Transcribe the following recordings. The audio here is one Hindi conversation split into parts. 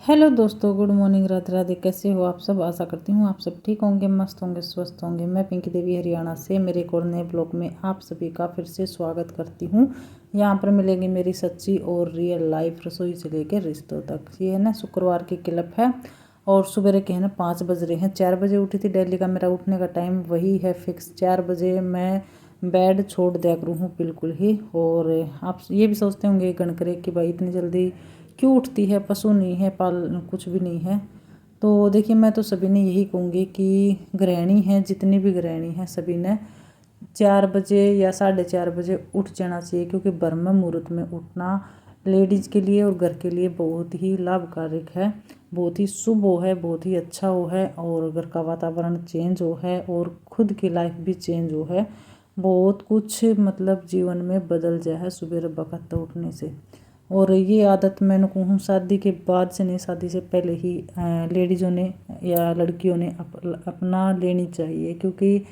हेलो दोस्तों, गुड मॉर्निंग, राधे राधे। कैसे हो आप सब? आशा करती हूँ आप सब ठीक होंगे, मस्त होंगे, स्वस्थ होंगे। मैं पिंकी देवी हरियाणा से मेरे एक और नए ब्लॉग में आप सभी का फिर से स्वागत करती हूँ। यहाँ पर मिलेगी मेरी सच्ची और रियल लाइफ, रसोई से लेकर रिश्तों तक। ये है ना शुक्रवार की क्लिप है और सुबह के है ना 5 बज रहे हैं। 4 बजे उठी थी। डेली का मेरा उठने का टाइम वही है फिक्स, 4 बजे मैं बेड छोड़ दिया करूँ हूँ बिल्कुल ही। और आप ये भी सोचते होंगे गणकरे कि भाई इतनी जल्दी क्यों उठती है, पशु नहीं है, पाल कुछ भी नहीं है। तो देखिए, मैं तो सभी ने यही कहूँगी कि गृहिणी हैं, जितनी भी गृहिणी हैं सभी ने 4 बजे या 4:30 बजे उठ जाना चाहिए, क्योंकि ब्रह्म मुहूर्त में उठना लेडीज़ के लिए और घर के लिए बहुत ही लाभकारक है, बहुत ही शुभ हो है, बहुत ही अच्छा हो है। और घर का वातावरण चेंज हो है और खुद की लाइफ भी चेंज हो है। बहुत कुछ मतलब जीवन में बदल जाए है सुबह वक्त उठने से। और ये आदत मैंने कहूँ शादी के बाद से नहीं, शादी से पहले ही लेडीज़ों ने या लड़कियों ने अपना लेनी चाहिए। क्योंकि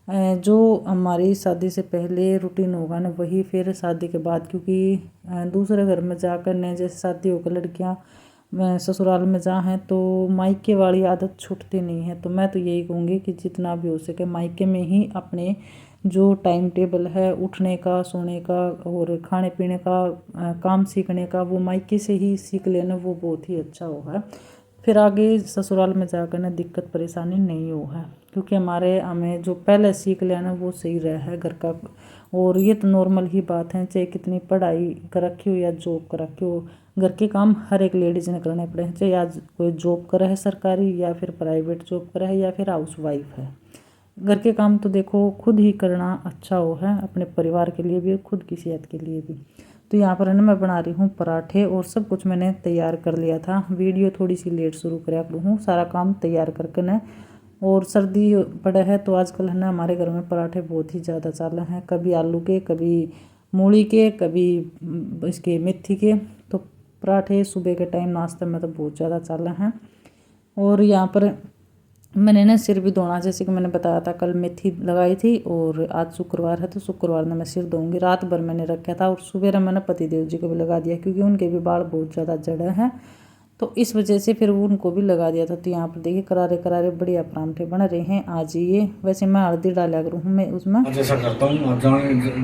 जो हमारी शादी से पहले रूटीन होगा ना, वही फिर शादी के बाद, क्योंकि दूसरे घर में जाकर न, जैसे शादी होकर लड़कियाँ ससुराल में जा हैं तो मायके वाली आदत छूटती नहीं है। तो मैं तो यही कहूँगी कि जितना भी हो सके मायके में ही अपने जो टाइम टेबल है उठने का, सोने का और खाने पीने का, काम सीखने का, वो मायके से ही सीख लेना, वो बहुत ही अच्छा हो है। फिर आगे ससुराल में जाकर ना दिक्कत परेशानी नहीं हो है, क्योंकि हमें जो पहले सीख लिया ना वो सही रहा है घर का। और ये तो नॉर्मल ही बात है, चाहे कितनी पढ़ाई कर रखी हो या जॉब कर रखी हो, घर के काम हर एक लेडीज़ ने करने पड़े हैं। चाहे आज कोई जॉब कर रहा है सरकारी, या फिर प्राइवेट जॉब कर रहा है, या फिर हाउस वाइफ है। घर के काम तो देखो खुद ही करना अच्छा हो है, अपने परिवार के लिए भी और खुद की सेहत के लिए भी। तो यहाँ पर है ना मैं बना रही हूँ पराठे, और सब कुछ मैंने तैयार कर लिया था। वीडियो थोड़ी सी लेट शुरू करा करूँ हूँ, सारा काम तैयार करके न। और सर्दी पड़ा है तो आजकल है ना हमारे घर में पराठे बहुत ही ज़्यादा चल रहे हैं, कभी आलू के, कभी मूली के, कभी इसके मेथी के। तो पराठे सुबह के टाइम नाश्ते में तो बहुत ज़्यादा चल रहे हैं। और यहाँ पर मैंने ना सिर भी धोना, जैसे कि मैंने बताया था कल मेथी लगाई थी, और आज शुक्रवार है तो शुक्रवार में मैं सिर धोऊंगी। रात भर मैंने रखा था और सुबह मैंने पतिदेव जी को भी लगा दिया, क्योंकि उनके भी बाल बहुत ज़्यादा जड़े हैं, तो इस वजह से फिर उनको भी लगा दिया था। तो यहाँ पर देखिए करारे करारे बढ़िया परांठे बन रहे हैं आज। ये वैसे मैं हल्दी डाला करूँ हूँ मैं उसमें। ऐसा करता हूँ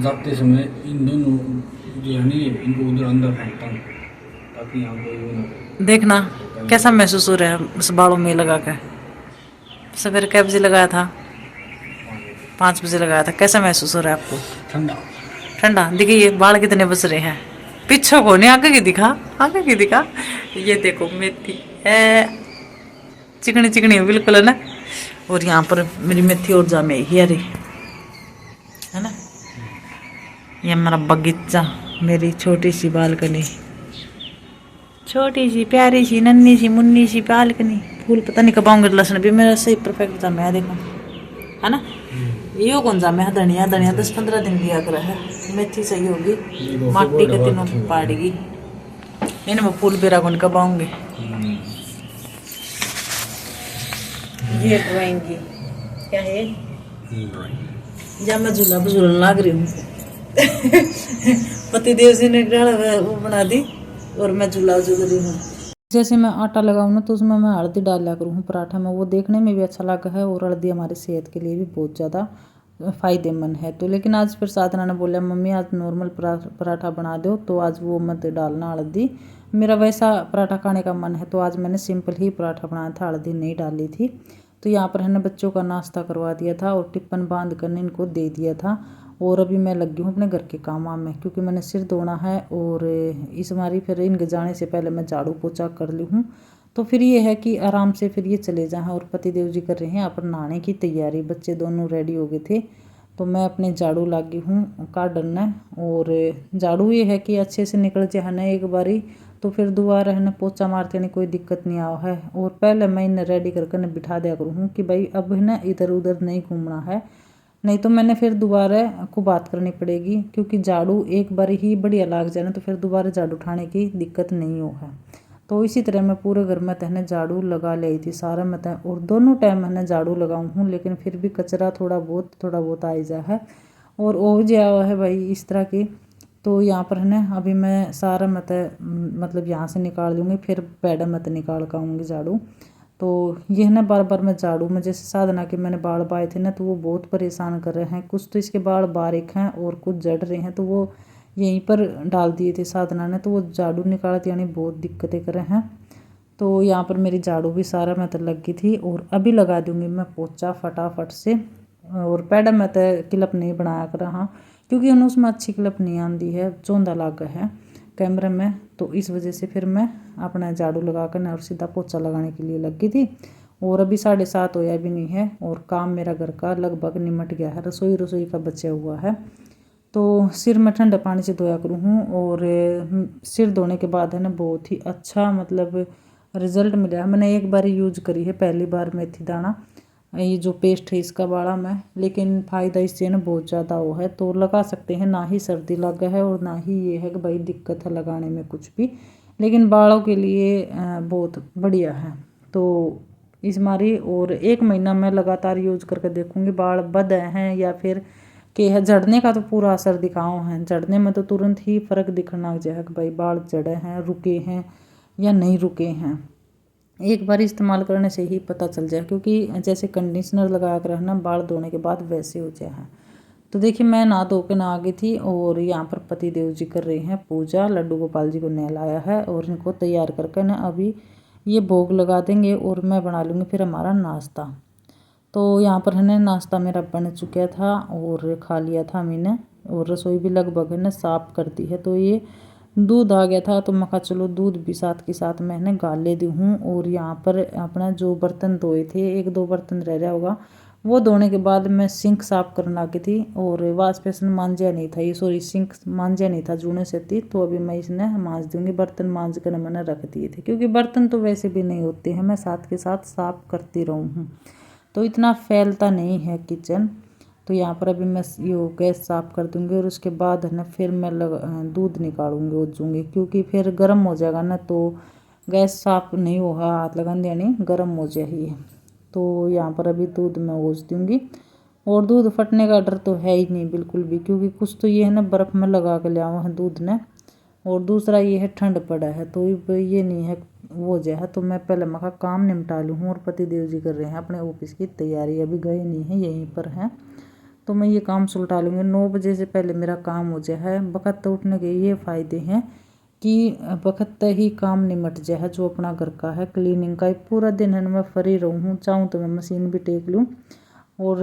जाते समय इन दोनों यानी इनको उधर अंदर फेंकता हूँ, ताकि यहाँ कोई देखना कैसा महसूस हो रहा है उस बालों में लगा कर। सवेरे कै बजे लगाया था? 5 बजे लगाया था। कैसा महसूस हो रहा है आपको? ठंडा ठंडा। देखिए ये बाल कितने बच रहे हैं, पीछे को नहीं, आगे की दिखा, आगे की दिखा। ये देखो मेथी है, चिकनी चिकनी है बिल्कुल, है ना। और यहाँ पर मेरी मेथी और जामे ही हरी, है ना। ये मेरा बगीचा, मेरी छोटी सी बालकनी, छोटी सी प्यारी सी नन्ही सी मुन्नी सी बालकनी। फूल पता नहीं कब आऊंगे, लहसुन भी मेरा सही परफेक्ट जामे है, देखो, है ना। यो कौन जामे है? धनिया, धनिया 10-15 दिन लिया कर है। मेथी सही होगी, माटी के दिनों पाड़ेगी। इनमें फूल बेरा कौन कब आऊंगे। ये ड्राइंग की क्या है? जब मैं झूला पर झूलने लग रही हूँ पतिदेव जी ने वो बना दी और मैं झूला झूल रही हूँ। जैसे मैं आटा लगाऊँ ना तो उसमें मैं हल्दी डाल लिया करूँ पराठा में, वो देखने में भी अच्छा लगा है, और हल्दी हमारी सेहत के लिए भी बहुत ज़्यादा फ़ायदेमंद है। तो लेकिन आज फिर साधना ने बोला मम्मी आज नॉर्मल पराठा बना दो, तो आज वो मत डालना हल्दी। मेरा वैसा पराठा खाने का मन है, तो आज मैंने सिंपल ही पराठा बनाया था, हल्दी नहीं डाली थी। तो यहाँ पर है ना बच्चों का नाश्ता करवा दिया था और टिफ़िन बांध कर इनको दे दिया था। और अभी मैं लगी हूँ अपने घर के काम में, क्योंकि मैंने सिर धोना है, और इस बारी फिर इनके जाने से पहले मैं झाड़ू पोछा कर ली हूँ। तो फिर ये है कि आराम से फिर ये चले जाएँ। और पतिदेव जी कर रहे हैं अपन नहाने की तैयारी, बच्चे दोनों रेडी हो गए थे। तो मैं अपने झाड़ू लगी हूँ काटना। और झाड़ू ये है कि अच्छे से निकल जाए है ना एक बारी, तो फिर दोबारा है ना पोछा मारते नहीं कोई दिक्कत नहीं आओ है। और पहले मैं इन्हें रेडी करके न बिठा दिया करूँ कि भाई अब है ना इधर उधर नहीं घूमना है, नहीं तो मैंने फिर दोबारा को बात करनी पड़ेगी। क्योंकि झाड़ू एक बार ही बढ़िया लग जाए ना, तो फिर दोबारा झाड़ू उठाने की दिक्कत नहीं हो है। तो इसी तरह मैं पूरे घर में तहने झाड़ू लगा ली थी सारा में तह, और दोनों टाइम मैंने झाड़ू लगाऊँ हूँ, लेकिन फिर भी कचरा थोड़ा बहुत आ ही जा है। और ओ जा है भाई इस तरह की तो यहाँ पर है ना अभी मैं सारा मतलब यहाँ से निकाल दूँगी, फिर पैडा मत निकाल कर आऊँगी झाड़ू। तो ये है ना बार बार मैं झाड़ू में, जैसे साधना के मैंने बाल बाए थे ना तो वो बहुत परेशान कर रहे हैं। कुछ तो इसके बाल बारीक हैं और कुछ जड़ रहे हैं, तो वो यहीं पर डाल दिए थे साधना ने, तो वो झाड़ू निकालती यानी बहुत दिक्कतें कर रहे हैं। तो यहाँ पर मेरी झाड़ू भी सारा लग गई थी और अभी लगा दूँगी मैं पोछा फटाफट से। और पैडा मैं क्लिप नहीं बनाया कर रहा क्योंकि उन्हें उसमें अच्छी क्लिप नहीं आती है, चौंधा लागा है कैमरे में, तो इस वजह से फिर मैं अपना झाड़ू लगा कर और सीधा पोछा लगाने के लिए लग गई थी। और अभी 7:30 होया भी नहीं है और काम मेरा घर का लगभग निमट गया है, रसोई का बचा हुआ है। तो सिर मैं ठंडे पानी से धोया करूँ हूँ और सिर धोने के बाद है ना बहुत ही अच्छा मतलब रिज़ल्ट मिला है। मैंने एक बार यूज करी है, पहली बार मेथी दाना ये जो पेस्ट है इसका बाड़ा में, लेकिन फ़ायदा इससे ना बहुत ज़्यादा वो है, तो लगा सकते हैं। ना ही सर्दी लगा है और ना ही ये है कि भाई दिक्कत है लगाने में कुछ भी, लेकिन बालों के लिए बहुत बढ़िया है। तो इस मारी और 1 महीना मैं लगातार यूज करके देखूँगी बाल बढ़े हैं या फिर कि है। झड़ने का तो पूरा असर दिखाओ है, झड़ने में तो तुरंत ही फ़र्क दिखने लग जाएगा कि भाई बाल झड़े हैं, रुके हैं या नहीं रुके हैं। एक बार इस्तेमाल करने से ही पता चल जाए, क्योंकि जैसे कंडीशनर लगा कर रहना बाल धोने के बाद वैसे हो जाए है। तो देखिए मैं नहा धो के ना आ गई थी और यहाँ पर पति देव जी कर रहे हैं पूजा। लड्डू गोपाल जी को नहलाया है और इनको तैयार करके ना अभी ये भोग लगा देंगे और मैं बना लूँगी फिर हमारा नाश्ता। तो यहाँ पर है ना नाश्ता मेरा बन चुका था और खा लिया था मैंने, और रसोई भी लगभग है ना साफ़ कर दी है। तो ये दूध आ गया था तो मैं कहा चलो दूध भी साथ के साथ मैंने गाले दी हूँ। और यहाँ पर अपना जो बर्तन धोए थे, 1-2 बर्तन रह रहा होगा, वो धोने के बाद मैं सिंक साफ़ करने लगी थी और वाश बेसिन मांझा नहीं था, ये सॉरी सिंक मांझा नहीं था जूने से थी। तो अभी मैं इसने मांझ दूँगी, बर्तन मांझ कर मैंने रख दिए थे क्योंकि बर्तन तो वैसे भी नहीं होते हैं, मैं साथ के साथ साफ़ करती रहूँ हूँ तो इतना फैलता नहीं है किचन। तो यहाँ पर अभी मैं ये गैस साफ़ कर दूँगी और उसके बाद है ना फिर मैं दूध निकालूँगी ओजूँगी, क्योंकि फिर गर्म हो जाएगा ना तो गैस साफ़ नहीं होगा, हाथ लगा यानी गर्म हो जाएगी। तो यहाँ पर अभी दूध मैं ओज दूँगी और दूध फटने का डर तो है ही नहीं बिल्कुल भी, क्योंकि कुछ तो ये है ना बर्फ़ में लगा के लिया हुआ है दूध ने, और दूसरा ये है ठंड पड़ा है तो ये नहीं है वो जो है। तो मैं पहले मखा काम निपटा लूँ और पति देव जी कर रहे हैं अपने ऑफिस की तैयारी, अभी गए नहीं हैं यहीं पर हैं। तो मैं ये काम सुलटा लूँगी 9 बजे से पहले मेरा काम हो जाए। वक़्त उठने के ये फ़ायदे हैं कि वक़्त ही काम निमट जाए, जो अपना घर का है क्लीनिंग का पूरा दिन है ना मैं फ्री रहूँ, चाहूँ तो मैं मशीन भी टेक लूँ और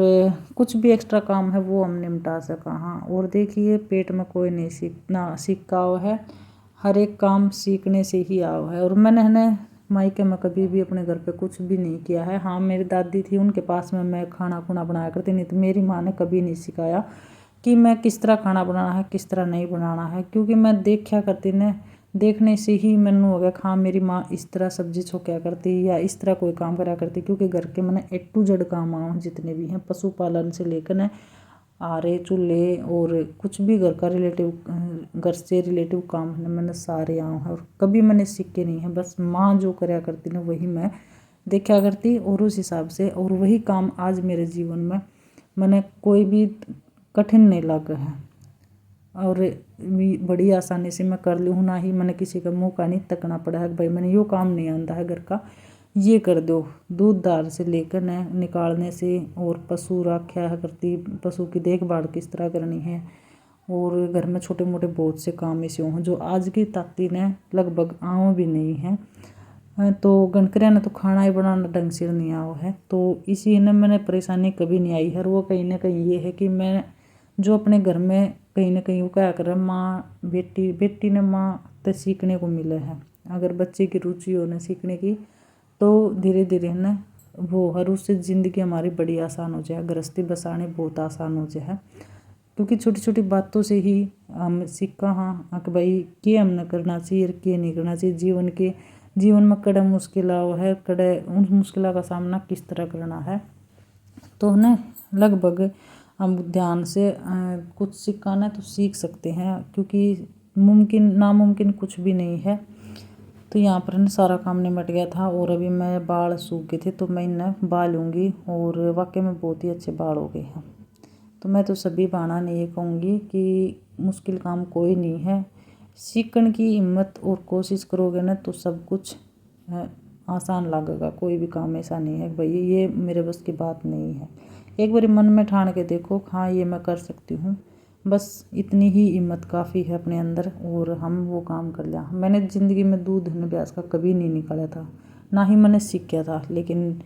कुछ भी एक्स्ट्रा काम है वो हम निपटा सका। हाँ, और देखिए पेट में कोई नहीं सीखा हुआ है, हर एक काम सीखने से ही आया है। और मैंने है ना मायके में कभी भी अपने घर पे कुछ भी नहीं किया है। हाँ, मेरी दादी थी उनके पास में मैं खाना खुना बनाया करती, नहीं तो मेरी माँ ने कभी नहीं सिखाया कि मैं किस तरह खाना बनाना है किस तरह नहीं बनाना है, क्योंकि मैं देखा करती ने देखने से ही मैंने हो गया हाँ मेरी माँ इस तरह सब्जी छोंका करती या इस तरह कोई काम करा करती। क्योंकि घर के मैंने A to Z काम आऊँ जितने भी हैं, पशुपालन से लेकर न आरे चूल्हे और कुछ भी घर का घर से रिलेटिव काम है मैंने सारे आऊँ हैं, और कभी मैंने सीखे नहीं है। बस माँ जो कराया करती ना वही मैं देखा करती और उस हिसाब से, और वही काम आज मेरे जीवन में मैंने कोई भी कठिन नहीं लगा है और बड़ी आसानी से मैं कर ली हूँ। ना ही मैंने किसी का मुँह का नहीं तकना पड़ा है भाई मैंने यो काम नहीं आता है घर का, ये कर दो। दूध दार से लेकर न निकालने से, और पशु रखा है करती, पशु की देखभाल किस तरह करनी है, और घर में छोटे मोटे बहुत से काम ऐसे हों जो आज की ताकती ने लगभग आँव भी नहीं है। तो गणकरिया ने तो खाना ही बनाना ढंग से नहीं आओ है, तो इसी ने मैंने परेशानी कभी नहीं आई है। वो कहीं ना कहीं ये है कि मैं जो अपने घर में कहीं ना कहीं वो क्या कर रहा है, माँ बेटी ने माँ तो सीखने को मिले है। अगर बच्चे की रुचि हो ना सीखने की तो धीरे धीरे ना वो हर उससे ज़िंदगी हमारी बड़ी आसान हो जाए, गृहस्थी बसाने बहुत आसान हो जाए। क्योंकि छोटी छोटी बातों से ही हम सीखा हाँ कि भाई के हम न करना चाहिए और के नहीं करना चाहिए। जीवन में कड़े मुश्किल है, कड़े उन मुश्किलों का सामना किस तरह करना है। तो ना लगभग हम ध्यान से कुछ सीखना तो सीख सकते हैं, क्योंकि नामुमकिन कुछ भी नहीं है। तो यहाँ पर ना सारा काम निमट गया था और अभी मैं बाल सूख गए थे तो मैं इन्हें बाल लूँगी, और वाकई में बहुत ही अच्छे बाल हो गए हैं। तो मैं तो सभी बाना नहीं ये कहूँगी कि मुश्किल काम कोई नहीं है। सीखने की हिम्मत और कोशिश करोगे ना तो सब कुछ आसान लगेगा। कोई भी काम ऐसा नहीं है भाई ये मेरे बस की बात नहीं है। एक बार मन में ठान के देखो हाँ ये मैं कर सकती हूँ, बस इतनी ही हिम्मत काफ़ी है अपने अंदर और हम वो काम कर लिया। मैंने ज़िंदगी में दूध ब्याज का कभी नहीं निकाला था, ना ही मैंने सीखा था, लेकिन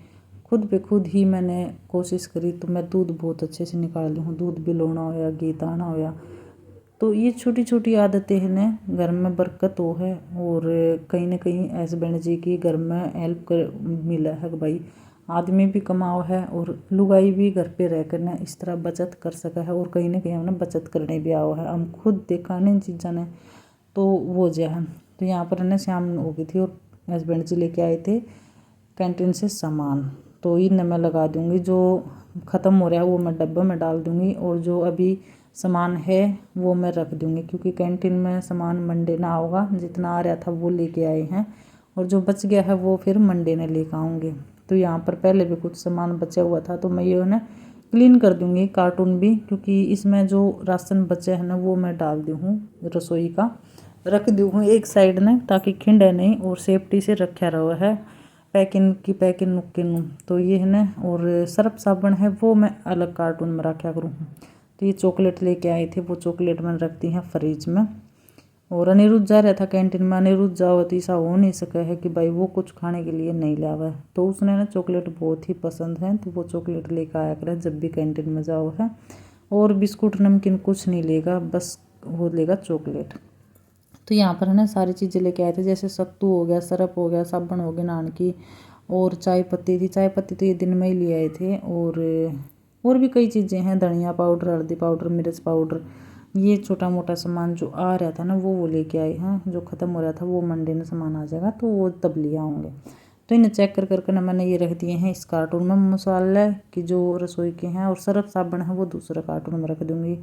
खुद पे खुद ही मैंने कोशिश करी तो मैं दूध बहुत अच्छे से निकाल ली हूँ। दूध बिलोना होया, घी ताना होया, तो ये छोटी छोटी आदतें हैं ना घर में बरकत हो है। और कहीं ना कहीं हस्बैंड जी की घर में हेल्प कर मिला है कि भाई आदमी भी कमाओ है और लुगाई भी घर पे रह कर ना इस तरह बचत कर सका है। और कहीं ना कहीं हमने बचत करने भी आओ है, हम खुद देखा ना इन चीज़ों ने तो वो जो है। तो यहाँ पर ना शाम हो गई थी और हस्बैंड जी लेके आए थे कैंटीन से सामान, तो इन मैं लगा दूँगी। जो ख़त्म हो रहा है वो मैं डब्बे में डाल दूँगी और जो अभी सामान है वो मैं रख दूँगी, क्योंकि कैंटीन में सामान मंडे ना होगा। जितना आ रहा था वो लेके आए हैं और जो बच गया है वो फिर मंडे ने लेकर आऊँगे। तो यहाँ पर पहले भी कुछ सामान बचा हुआ था तो मैं ये ना क्लीन कर दूँगी, कार्टून भी, क्योंकि इसमें जो राशन बचा है ना वो मैं डाल दी हूँ रसोई का, रख दी हूँ एक साइड में ताकि खिंडे नहीं और सेफ्टी से रखा रहा है पैकिंग नुक्किन। तो ये है ना, और सर्फ साबुन है वो मैं अलग कार्टून में रखा करूँ। तो ये चॉकलेट लेके आए थे, वो चॉकलेट मैंने रखती हैं फ्रिज में। और अनिरुद्ध जा रहा था कैंटीन में, अनिरुद्ध जाओ तो ऐसा हो नहीं सका है कि भाई वो कुछ खाने के लिए नहीं लावा है, तो उसने ना चॉकलेट बहुत ही पसंद है तो वो चॉकलेट लेकर आया करे जब भी कैंटीन में जाओ है। और बिस्कुट नमकीन कुछ नहीं लेगा, बस वो लेगा चॉकलेट। तो यहाँ पर है ना सारी चीज़ें लेके आए थे, जैसे सत्तू हो गया, सरफ हो गया, साबुन हो गया नान की, और चाय पत्ती थी। चाय पत्ती तो ये दिन में ही ले आए थे। और भी कई चीज़ें हैं, धनिया पाउडर, हल्दी पाउडर, मिर्च पाउडर, ये छोटा मोटा सामान जो आ रहा था ना वो लेके आए हैं। जो ख़त्म हो रहा था वो मंडे में सामान आ जाएगा तो वो तब ले आऊँगे। तो इन्हें चेक कर करके ना मैंने ये रख दिए हैं इस कार्टून में मसाला की जो रसोई के हैं, और सर्फ साबुन है वो दूसरा कार्टून में रख दूँगी।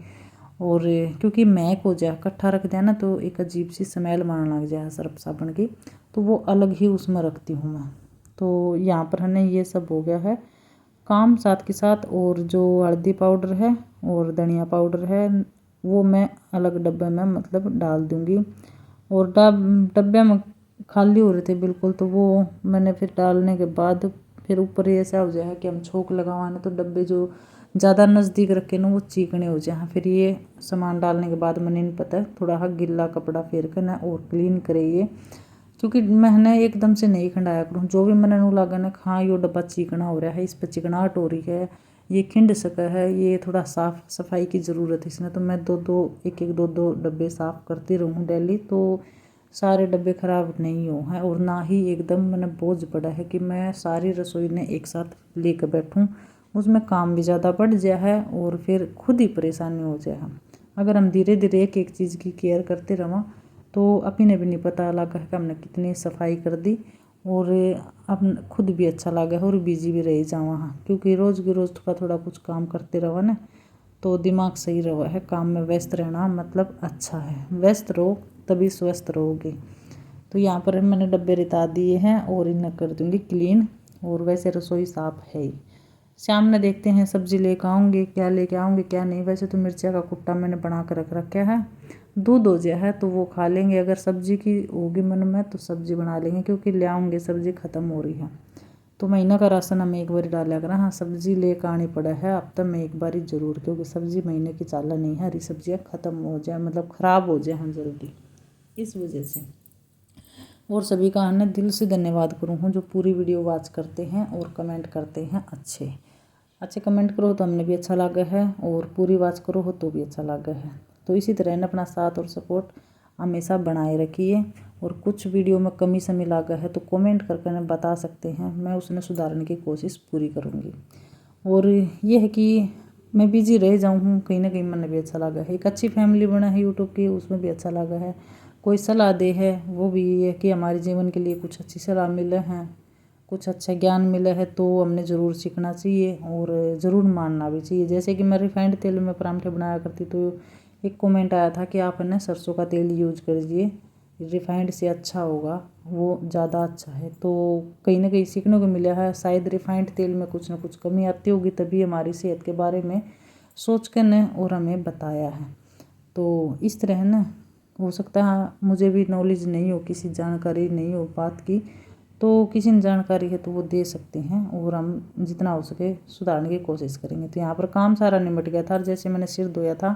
और क्योंकि महक हो जाए इकट्ठा रख दिया ना तो एक अजीब सी स्मेल मारने लग जाए सर्फ साबुन की, तो वो अलग ही उसमें रखती हूँ मैं। तो यहाँ पर है ना ये सब हो गया है काम साथ के साथ। और जो हल्दी पाउडर है और धनिया पाउडर है वो मैं अलग डब्बे में मतलब डाल दूँगी। और डब्बे में खाली हो रहे थे बिल्कुल, तो वो मैंने फिर डालने के बाद फिर ऊपर ऐसा हो जाए कि हम छोंक लगवाना तो डब्बे जो ज़्यादा नज़दीक रखे ना वो चीकने हो जाए। फिर ये सामान डालने के बाद मैंने नहीं पता थोड़ा सा गिल्ला कपड़ा फेर कर ना और क्लीन करे ये, क्योंकि मैंने एकदम से नहीं खंडाया करूँ। जो भी मैंने नू लगा ना हाँ यो डब्बा चिकना हो रहा है, इस पर चिकनाहट हो रही है, ये खिंड सका है, ये थोड़ा साफ सफाई की ज़रूरत है इसमें, तो मैं दो डब्बे साफ़ करती रहूँ डेली, तो सारे डब्बे ख़राब नहीं हो हैं। और ना ही एकदम मैंने बोझ पड़ा है कि मैं सारी रसोई ने एक साथ लेकर बैठूँ, उसमें काम भी ज़्यादा बढ़ जाए है और फिर खुद ही परेशानी हो जाए। अगर हम धीरे धीरे एक एक चीज़ की केयर करते रहें तो अपने भी नहीं पता लगा है कि हमने कितनी सफाई कर दी, और अब खुद भी अच्छा लगा है और बिजी भी रह जावा। हाँ, क्योंकि रोज़ के रोज़ थोड़ा थोड़ा कुछ काम करते रहो ना तो दिमाग सही रहा है। काम में व्यस्त रहना मतलब अच्छा है, व्यस्त रहो तभी स्वस्थ रहोगे। तो यहाँ पर मैंने डब्बे रिता दिए हैं और इन्हें कर दूँगी क्लीन। और वैसे रसोई साफ़ है ही। शाम में देखते हैं सब्ज़ी लेकर आऊँगी, क्या लेके आऊँगी क्या नहीं। वैसे तो मिर्चा का कुट्टा मैंने बना कर रख रखा है, दूध हो जाए है तो वो खा लेंगे। अगर सब्ज़ी की होगी मन में तो सब्ज़ी बना लेंगे, क्योंकि ले आऊँगे सब्ज़ी ख़त्म हो रही है। तो महीना का राशन हमें एक बार डाला करा। हाँ, सब्ज़ी लेकर आनी पड़ा है हफ्ता में एक बार ही ज़रूर, क्योंकि सब्ज़ी महीने की चाला नहीं है। हरी सब्जियाँ ख़त्म हो जाए मतलब ख़राब हो जाए हम जल्दी, इस वजह से। और सभी का ना दिल से धन्यवाद करूँ हूँ जो पूरी वीडियो वॉच करते हैं और कमेंट करते हैं। अच्छे कमेंट करो तो हमने भी अच्छा लगा है, और पूरी वॉच करो हो तो भी अच्छा लगा है। तो इसी तरह ना अपना साथ और सपोर्ट हमेशा बनाए रखिए। और कुछ वीडियो में कमी समी लगा है तो कमेंट करके ना बता सकते हैं, मैं उसने सुधारने की कोशिश पूरी करूँगी। और ये है कि मैं बिजी रह जाऊँ हूँ कहीं ना कहीं मन भी अच्छा लगा है। एक अच्छी फैमिली बना है यूट्यूब की, उसमें भी अच्छा लगा है। कोई सलाह दे है वो भी ये है कि हमारे जीवन के लिए कुछ अच्छी सलाह मिले हैं, कुछ अच्छा ज्ञान मिला है तो हमने ज़रूर सीखना चाहिए और ज़रूर मानना भी चाहिए। जैसे कि मैं रिफाइंड तेल में परांठे बनाया करती तो एक कमेंट आया था कि आप है ना सरसों का तेल यूज करिए, रिफाइंड से अच्छा होगा, वो ज़्यादा अच्छा है। तो कहीं ना कहीं सीखने को मिला है, शायद रिफाइंड तेल में कुछ ना कुछ कमी आती होगी तभी हमारी सेहत के बारे में सोच के न और हमें बताया है। तो इस तरह न हो सकता है मुझे भी नॉलेज नहीं हो, किसी जानकारी नहीं हो बात की, तो किसी ने जानकारी है तो वो दे सकते हैं और हम जितना हो सके सुधारने की कोशिश करेंगे। तो यहाँ पर काम सारा निपट गया था। जैसे मैंने सिर धोया था,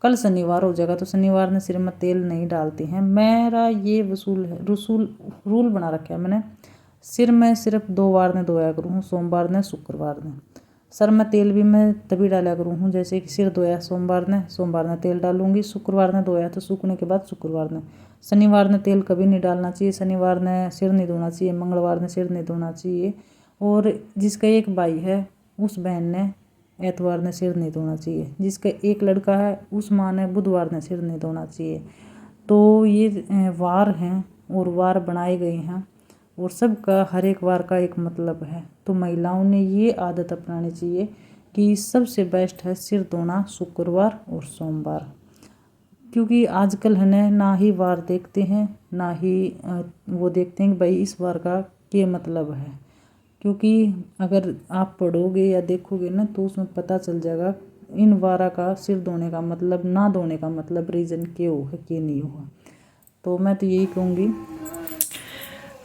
कल शनिवार हो जाएगा तो शनिवार ने सिर में तेल नहीं डालते हैं। मेरा ये रूल बना रखा है मैंने, सिर में सिर्फ 2 बार ने धोया करूँ, सोमवार ने शुक्रवार ने। सर में तेल भी मैं तभी डाला करूँ हूँ, जैसे कि सिर धोया सोमवार ने तेल डालूंगी, शुक्रवार ने धोया तो सूखने के बाद शुक्रवार ने। शनिवार ने तेल कभी नहीं डालना चाहिए, शनिवार ने सिर नहीं धोना चाहिए, मंगलवार ने सिर नहीं धोना चाहिए। और जिसका एक भाई है उस बहन ने एतवार ने सिर नहीं धोना चाहिए, जिसका एक लड़का है उस माँ ने बुधवार ने सिर नहीं धोना चाहिए। तो ये वार हैं और वार बनाए गए हैं और सबका हर एक वार का एक मतलब है। तो महिलाओं ने ये आदत अपनानी चाहिए कि सबसे बेस्ट है सिर धोना शुक्रवार और सोमवार, क्योंकि आजकल है ना ही वार देखते हैं ना ही वो देखते हैं कि भाई इस वार का क्या मतलब है। क्योंकि अगर आप पढ़ोगे या देखोगे ना तो उसमें पता चल जाएगा इन वारा का सिर धोने का मतलब, ना धोने का मतलब रीज़न क्या होगा क्या नहीं होगा। तो मैं तो यही कहूँगी।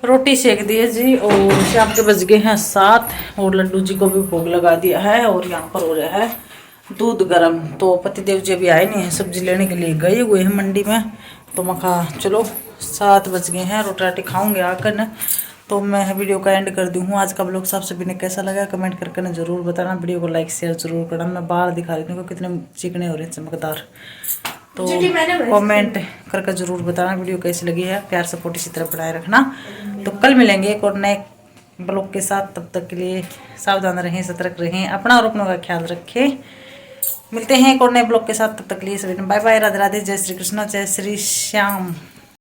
रोटी सेक दी है जी और शाम के बज गए हैं 7 और लड्डू जी को भी भोग लगा दिया है और यहाँ पर हो रहा है दूध गर्म। तो पतिदेव जी अभी आए नहीं हैं, सब्जी लेने के लिए गए हुए हैं मंडी में। तो मैं कहा चलो 7 बज गए हैं, रोटी राटी खाऊंगे आकर न। तो मैं वीडियो का एंड कर दी हूँ। आज का ब्लॉग सब सभी ने कैसा लगा कमेंट करके ना ज़रूर बताना। वीडियो को लाइक शेयर जरूर करना। मैं बाहर दिखा रही हूँ कितने चिकने हो रहे हैं, चमकदार। तो कमेंट करके ज़रूर बताना वीडियो कैसी लगी है। प्यार सपोर्ट इसी तरह बनाए रखना। तो कल मिलेंगे एक और नए ब्लॉग के साथ। तब तक के लिए सावधान रहें, सतर्क रहें, अपना और अपनों का ख्याल रखें। मिलते हैं एक और नए ब्लॉग के साथ। तब तक के लिए सभी बाय बाय, राधे राधे, जय श्री कृष्ण, जय श्री श्याम।